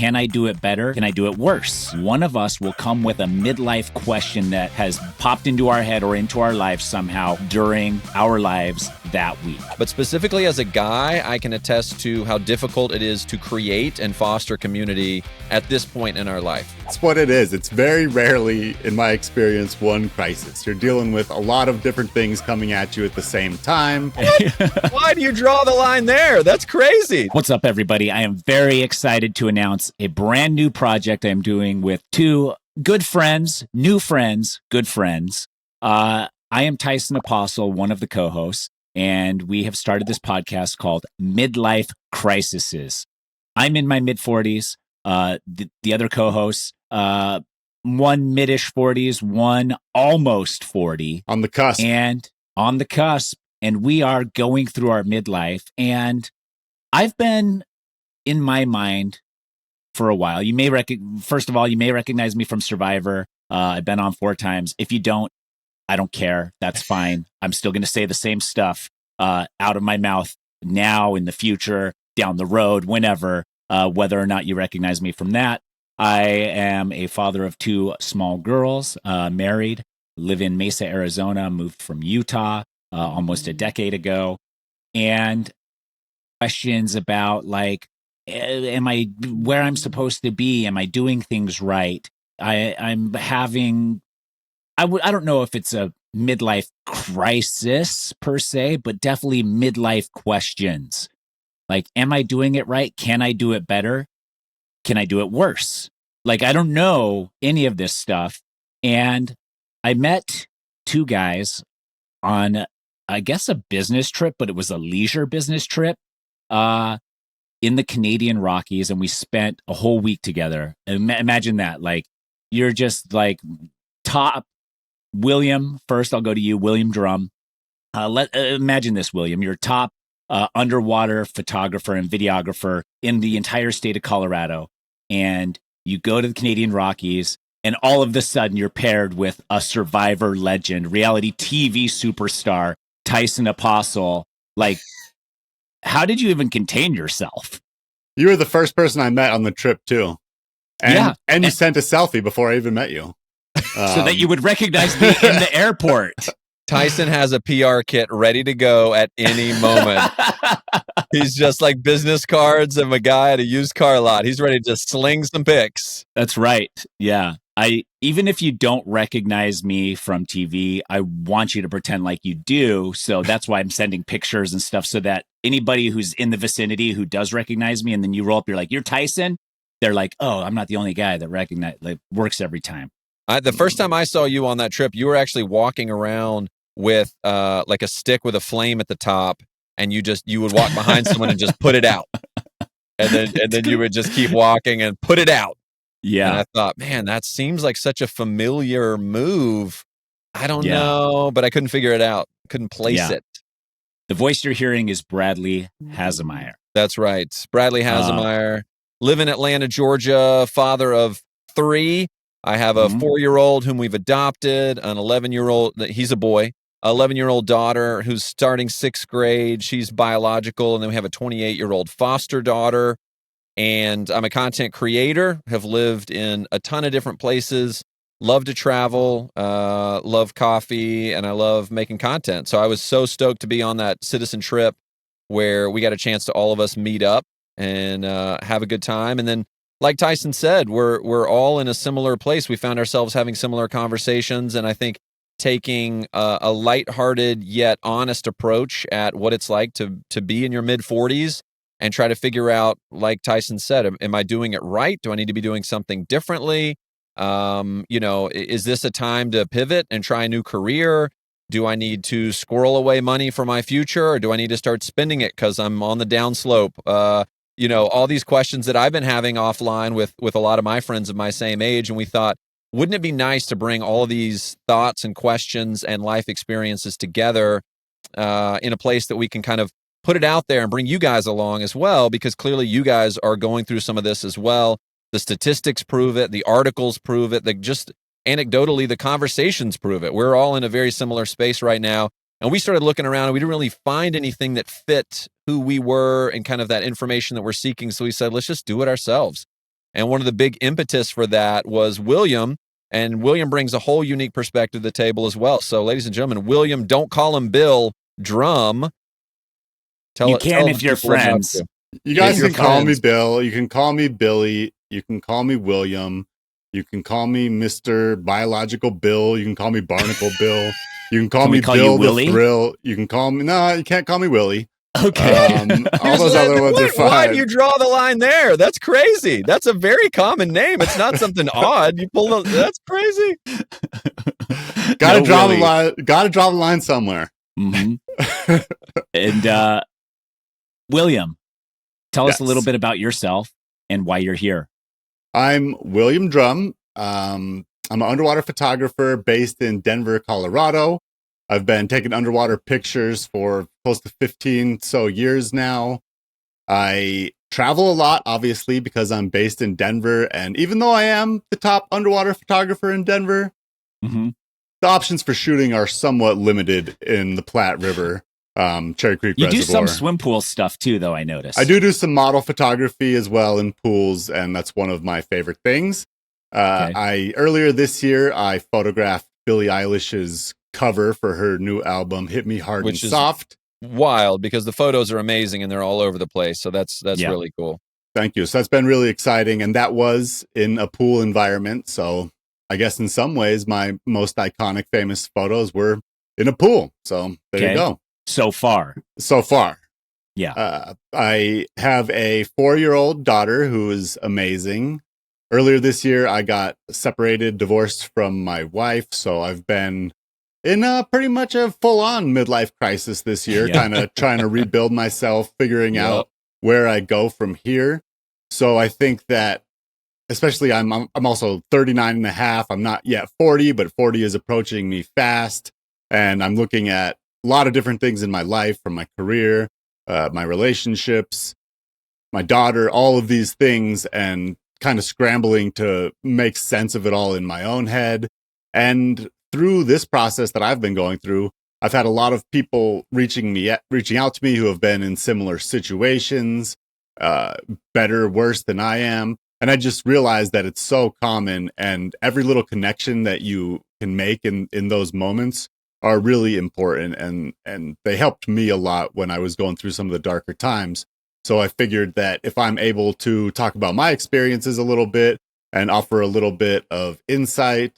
Can I do it better? Can I do it worse? One of us will come with a midlife question that has popped into our head or into our lives somehow during our lives that week. But specifically as a guy, I can attest to how difficult it is to create and foster community at this point in our life. That's what it is. It's very rarely, in my experience, one crisis. You're dealing with a lot of different things coming at you at the same time. Why do you draw the line there? That's crazy. What's up, everybody? I am very excited to announce a brand new project I'm doing with two good friends, new friends, good friends. I am Tyson Apostle, one of the co-hosts, and we have started this podcast called Midlife Crises. I'm in my mid-40s. The other co-hosts, one mid-ish 40s, one almost 40. On the cusp. And we are going through our midlife. And I've been in my mind for a while. First of all, you may recognize me from Survivor. I've been on 4 times. If you don't, I don't care. That's fine. I'm still going to say the same stuff out of my mouth now, in the future, down the road, whenever, whether or not you recognize me from that. I am a father of 2 small girls, married, live in Mesa, Arizona, moved from Utah almost a decade ago. And questions about, like, am I where I'm supposed to be? Am I doing things right? I'm having, I don't know if it's a midlife crisis per se, but definitely midlife questions. Like, am I doing it right? Can I do it better? Can I do it worse? Like, I don't know any of this stuff. And I met 2 guys on, I guess, a business trip, but it was a leisure business trip in the Canadian Rockies. And we spent a whole week together. Imagine that. Like, you're just like top. William, first I'll go to you, William Drum. Imagine this, William. You're top underwater photographer and videographer in the entire state of Colorado. And you go to the Canadian Rockies, and all of a sudden you're paired with a Survivor legend, reality TV superstar, Tyson Apostle. Like, how did you even contain yourself? You were the first person I met on the trip, too. And you sent a selfie before I even met you. So that you would recognize me in the airport. Tyson has a PR kit ready to go at any moment. He's just like business cards of a guy at a used car lot. He's ready to just sling some pics. That's right. Yeah. Even if you don't recognize me from TV, I want you to pretend like you do. So that's why I'm sending pictures and stuff, so that anybody who's in the vicinity who does recognize me, and then you roll up, you're like, "You're Tyson?" They're like, "Oh, I'm not the only guy that works every time." The first time I saw you on that trip, you were actually walking around with like a stick with a flame at the top, and you would walk behind someone and just put it out, and then you would just keep walking and put it out. Yeah, and I thought, man, that seems like such a familiar move. I don't know, but I couldn't figure it out. Couldn't place it. The voice you're hearing is Bradley Hasemeyer. That's right, Bradley Hasemeyer. Live in Atlanta, Georgia. Father of 3. I have a 4-year-old whom we've adopted, an 11-year-old, he's a boy, 11-year-old daughter who's starting 6th grade. She's biological. And then we have a 28-year-old foster daughter. And I'm a content creator, have lived in a ton of different places, love to travel, love coffee, and I love making content. So I was so stoked to be on that citizen trip where we got a chance to all of us meet up and have a good time. And then, like Tyson said, we're all in a similar place. We found ourselves having similar conversations, and I think taking a lighthearted yet honest approach at what it's like to be in your mid-40s and try to figure out, like Tyson said, am I doing it right? Do I need to be doing something differently? Is this a time to pivot and try a new career? Do I need to squirrel away money for my future, or do I need to start spending it because I'm on the downslope? All these questions that I've been having offline with a lot of my friends of my same age. And we thought, wouldn't it be nice to bring all of these thoughts and questions and life experiences together in a place that we can kind of put it out there and bring you guys along as well, because clearly you guys are going through some of this as well. The statistics prove it. The articles prove it. Just anecdotally, the conversations prove it. We're all in a very similar space right now. And we started looking around and we didn't really find anything that fit who we were and kind of that information that we're seeking. So we said, let's just do it ourselves. And one of the big impetus for that was William. And William brings a whole unique perspective to the table as well. So, ladies and gentlemen, William, don't call him Bill, Drum. You can if you're friends. You guys can call me Bill. You can call me Billy. You can call me William. You can call me Mr. Biological Bill. You can call me Barnacle Bill. You can call me Bill the Thrill. You can call me... No, you can't call me Willie. Okay. All those other ones are fine. Why do you draw the line there? That's crazy. That's a very common name. It's not something odd. That's crazy. Gotta draw the line. Gotta draw the line somewhere. Mm-hmm. And William, tell us a little bit about yourself and why you're here. I'm William Drum. I'm an underwater photographer based in Denver, Colorado. I've been taking underwater pictures for close to 15 years now. I travel a lot, obviously, because I'm based in Denver. And even though I am the top underwater photographer in Denver, the options for shooting are somewhat limited in the Platte River, Cherry Creek Reservoir. You do some swim pool stuff too, though, I noticed. I do some model photography as well in pools, and that's one of my favorite things. Earlier this year, I photographed Billie Eilish's cover for her new album, Hit Me Hard and Soft. Wild, because the photos are amazing and they're all over the place. So that's really cool. Thank you. So that's been really exciting. And that was in a pool environment. So I guess in some ways, my most iconic, famous photos were in a pool. So there you go. So far. Yeah. I have a 4-year-old daughter who is amazing. Earlier this year, I got separated, divorced from my wife. So I've been in pretty much a full-on midlife crisis this year, kind of trying to rebuild myself, figuring out where I go from here. So I think that, especially I'm also 39 and a half. I'm not yet 40, but 40 is approaching me fast. And I'm looking at a lot of different things in my life, from my career, my relationships, my daughter, all of these things, and kind of scrambling to make sense of it all in my own head. And through this process that I've been going through, I've had a lot of people reaching out to me who have been in similar situations, better, worse than I am. And I just realized that it's so common, and every little connection that you can make in those moments are really important. And they helped me a lot when I was going through some of the darker times. So I figured that if I'm able to talk about my experiences a little bit and offer a little bit of insight,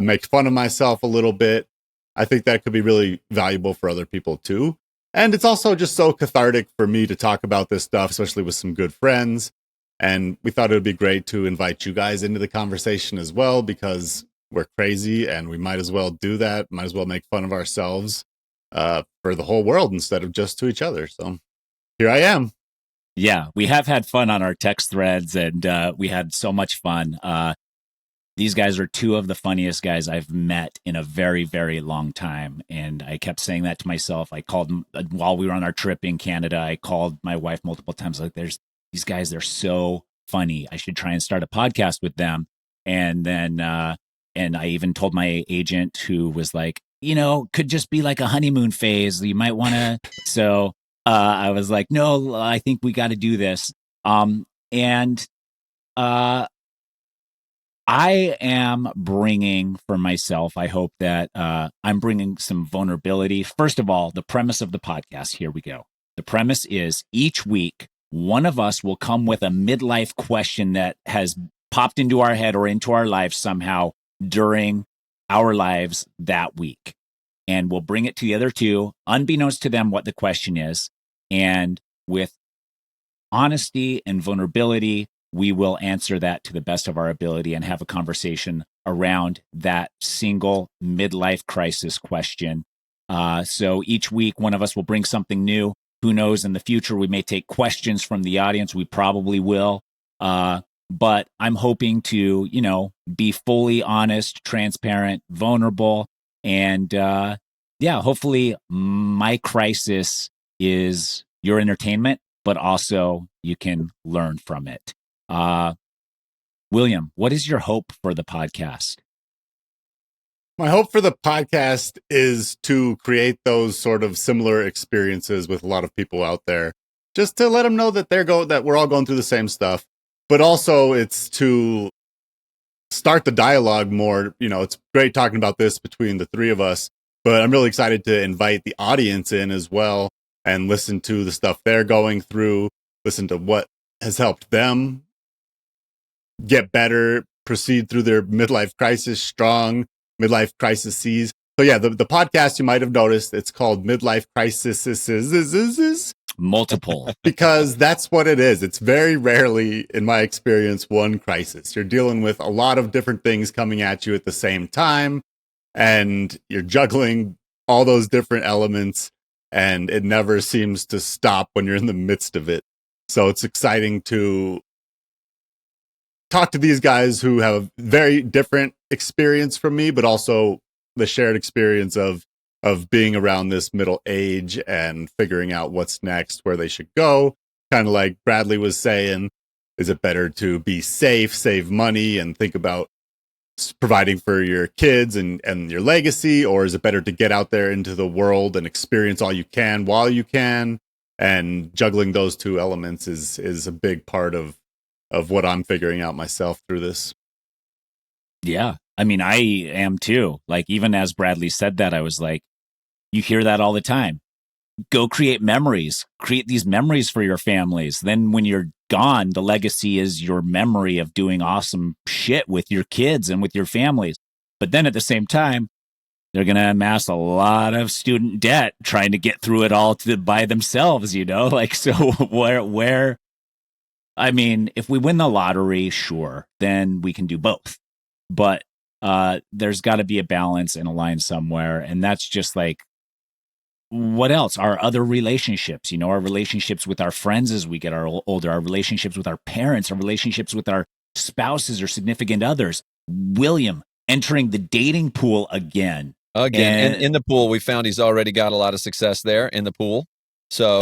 make fun of myself a little bit, I think that could be really valuable for other people too. And it's also just so cathartic for me to talk about this stuff, especially with some good friends. And we thought it would be great to invite you guys into the conversation as well, because we're crazy and we might as well do that. Might as well make fun of ourselves for the whole world instead of just to each other. So here I am. Yeah, we have had fun on our text threads, and we had so much fun. These guys are two of the funniest guys I've met in a very, very long time. And I kept saying that to myself. I called them while we were on our trip in Canada. I called my wife multiple times, like, there's these guys, they're so funny. I should try and start a podcast with them. And then, and I even told my agent, who was like, could just be like a honeymoon phase. You might want to. So I was like, no, I think we got to do this. I am bringing for myself, I hope that I'm bringing some vulnerability. First of all, the premise of the podcast, here we go. The premise is each week, one of us will come with a midlife question that has popped into our head or into our lives somehow during our lives that week. And we'll bring it to the other two, unbeknownst to them what the question is. And with honesty and vulnerability, we will answer that to the best of our ability and have a conversation around that single midlife crisis question. So each week, one of us will bring something new. Who knows, in the future, we may take questions from the audience. We probably will. But I'm hoping to, be fully honest, transparent, vulnerable. And hopefully my crisis is your entertainment, but also you can learn from it. William, what is your hope for the podcast? My hope for the podcast is to create those sort of similar experiences with a lot of people out there, just to let them know that that we're all going through the same stuff. but also it's to start the dialogue more. It's great talking about this between the three of us, but I'm really excited to invite the audience in as well and listen to the stuff they're going through, listen to what has helped them get better, proceed through their midlife crisis strong, midlife crises. So yeah, the podcast, you might have noticed, it's called Midlife Crisis. Multiple. Because that's what it is. It's very rarely, in my experience, one crisis. You're dealing with a lot of different things coming at you at the same time, and you're juggling all those different elements, and it never seems to stop when you're in the midst of it. So it's exciting to talk to these guys who have very different experience from me, but also the shared experience of being around this middle age and figuring out what's next, where they should go. Kind of like Bradley was saying, is it better to be safe, save money, and think about providing for your kids and your legacy? Or is it better to get out there into the world and experience all you can while you can? And juggling those two elements is a big part of what I'm figuring out myself through this. Yeah. I mean, I am too. Like, even as Bradley said that, I was like, you hear that all the time. Go create memories. Create these memories for your families. Then when you're gone, the legacy is your memory of doing awesome shit with your kids and with your families. But then at the same time, they're going to amass a lot of student debt trying to get through it all by themselves, Like, so where, I mean, if we win the lottery, sure, then we can do both. But there's got to be a balance and a line somewhere. And that's just like, what else? Our other relationships, our relationships with our friends as we get older, our relationships with our parents, our relationships with our spouses or significant others. William entering the dating pool again. And in the pool, we found he's already got a lot of success there in the pool. So,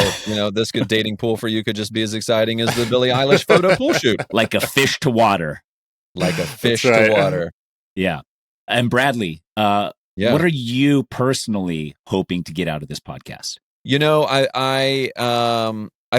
this good dating pool for you could just be as exciting as the Billie Eilish photo pool shoot. Like a fish to water. Like a fish to water. Yeah. And Bradley, what are you personally hoping to get out of this podcast? I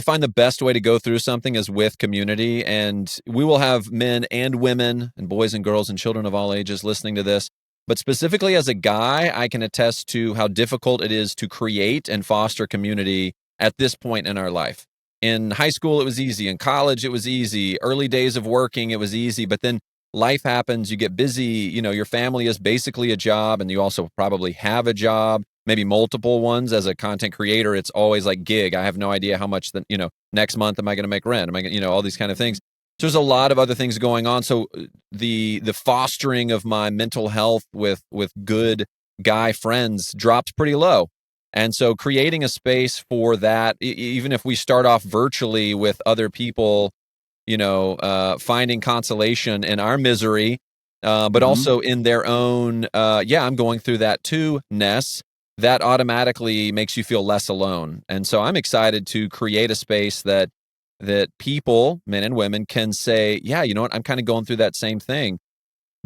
find the best way to go through something is with community, and we will have men and women and boys and girls and children of all ages listening to this. But specifically as a guy, I can attest to how difficult it is to create and foster community at this point in our life. In high school, it was easy. In college, it was easy. Early days of working, it was easy. But then life happens, you get busy, your family is basically a job, and you also probably have a job, maybe multiple ones. As a content creator, it's always like gig. I have no idea how much, next month am I going to make rent? Am I going to, all these kind of things. So there's a lot of other things going on. So the fostering of my mental health with good guy friends drops pretty low. And so creating a space for that, even if we start off virtually with other people, finding consolation in our misery, but also in their own, I'm going through that too, Ness, that automatically makes you feel less alone. And so I'm excited to create a space that people, men and women, can say, yeah, you know what, I'm kind of going through that same thing,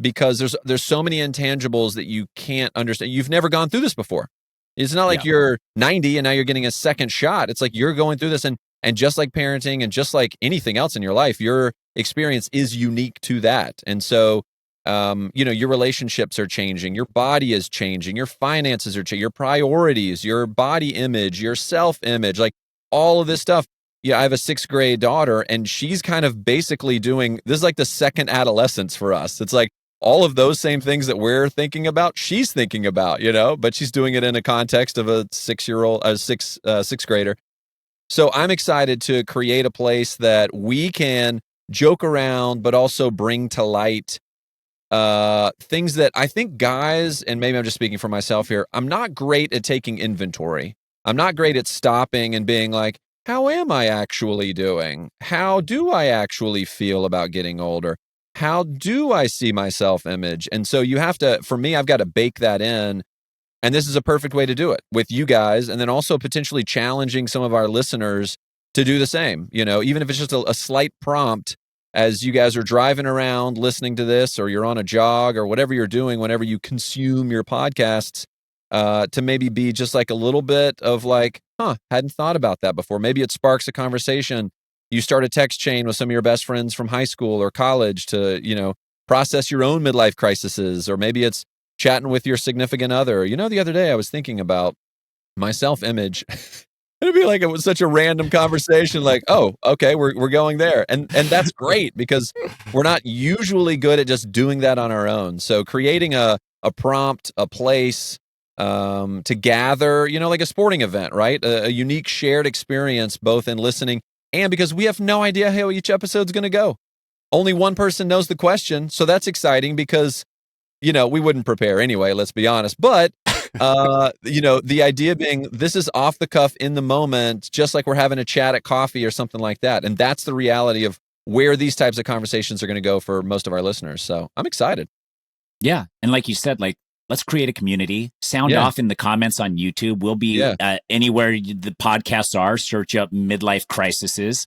because there's so many intangibles that you can't understand. You've never gone through this before. It's not like you're 90 and now you're getting a second shot. It's like you're going through this, and just like parenting and just like anything else in your life, your experience is unique to that. And so, your relationships are changing, your body is changing, your finances are changing, your priorities, your body image, your self-image, like all of this stuff. Yeah, I have a 6th grade daughter, and she's kind of basically doing, this is like the second adolescence for us. It's like all of those same things that we're thinking about, she's thinking about, but she's doing it in a context of a 6th grader. So I'm excited to create a place that we can joke around, but also bring to light things that I think guys, and maybe I'm just speaking for myself here, I'm not great at taking inventory. I'm not great at stopping and being like, how am I actually doing? How do I actually feel about getting older? How do I see my self-image? And so you have to, for me, I've got to bake that in. And this is a perfect way to do it with you guys, and then also potentially challenging some of our listeners to do the same. Even if it's just a slight prompt as you guys are driving around listening to this, or you're on a jog, or whatever you're doing whenever you consume your podcasts, to maybe be just like a little bit of like, hadn't thought about that before. Maybe it sparks a conversation you start a text chain with some of your best friends from high school or college to, process your own midlife crises, or maybe it's chatting with your significant other. The other day I was thinking about my self-image. It'd be like it was such a random conversation, like, oh, okay, we're going there. And that's great because we're not usually good at just doing that on our own. So creating a prompt, a place to gather, like a sporting event, right? A unique shared experience, both in listening and because we have no idea how each episode's going to go. Only one person knows the question. So that's exciting because, we wouldn't prepare anyway, let's be honest. But the idea being this is off the cuff in the moment, just like we're having a chat at coffee or something like that. And that's the reality of where these types of conversations are going to go for most of our listeners. So I'm excited. Yeah. And like you said, let's create a community. Sound off in the comments on YouTube. We'll be anywhere the podcasts are. Search up Midlife Crises,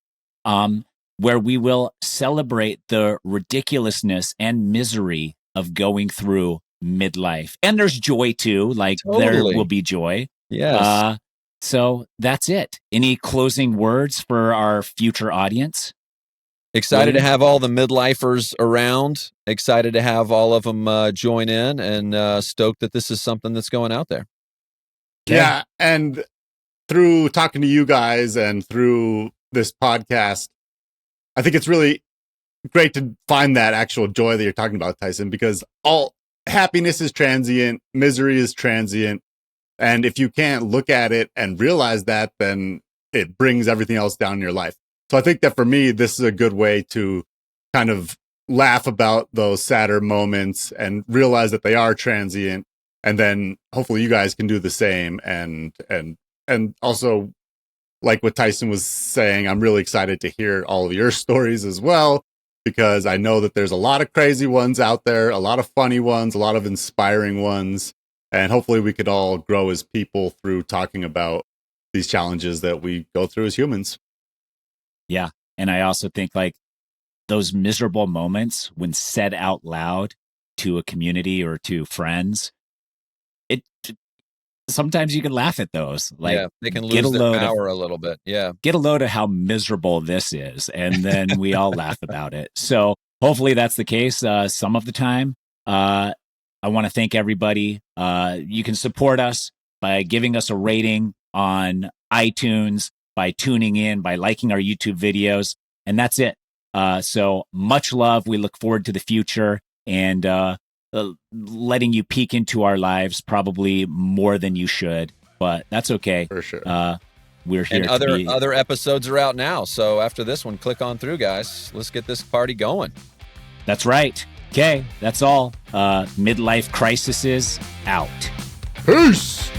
where we will celebrate the ridiculousness and misery of going through midlife. And there's joy too. There will be joy. Yes. So that's it. Any closing words for our future audience? Excited to have all the midlifers around. Excited to have all of them join in, and stoked that this is something that's going out there. Okay. Yeah. And through talking to you guys and through this podcast, I think it's really great to find that actual joy that you're talking about, Tyson, because all happiness is transient, misery is transient. And if you can't look at it and realize that, then it brings everything else down in your life. So I think that for me, this is a good way to kind of laugh about those sadder moments and realize that they are transient. And then hopefully you guys can do the same. And also, like what Tyson was saying, I'm really excited to hear all of your stories as well, because I know that there's a lot of crazy ones out there, a lot of funny ones, a lot of inspiring ones. And hopefully we could all grow as people through talking about these challenges that we go through as humans. Yeah. And I also think those miserable moments when said out loud to a community or to friends, sometimes you can laugh at those. They can lose their power a little bit. Yeah. Get a load of how miserable this is. And then we all laugh about it. So hopefully that's the case some of the time. I want to thank everybody. You can support us by giving us a rating on iTunes, by tuning in, by liking our YouTube videos. And that's it. So much love. We look forward to the future and letting you peek into our lives, probably more than you should, but that's okay. For sure. We're here. And other episodes are out now. So after this one, click on through, guys. Let's get this party going. That's right. Okay. That's all. Midlife Crisis out. Peace.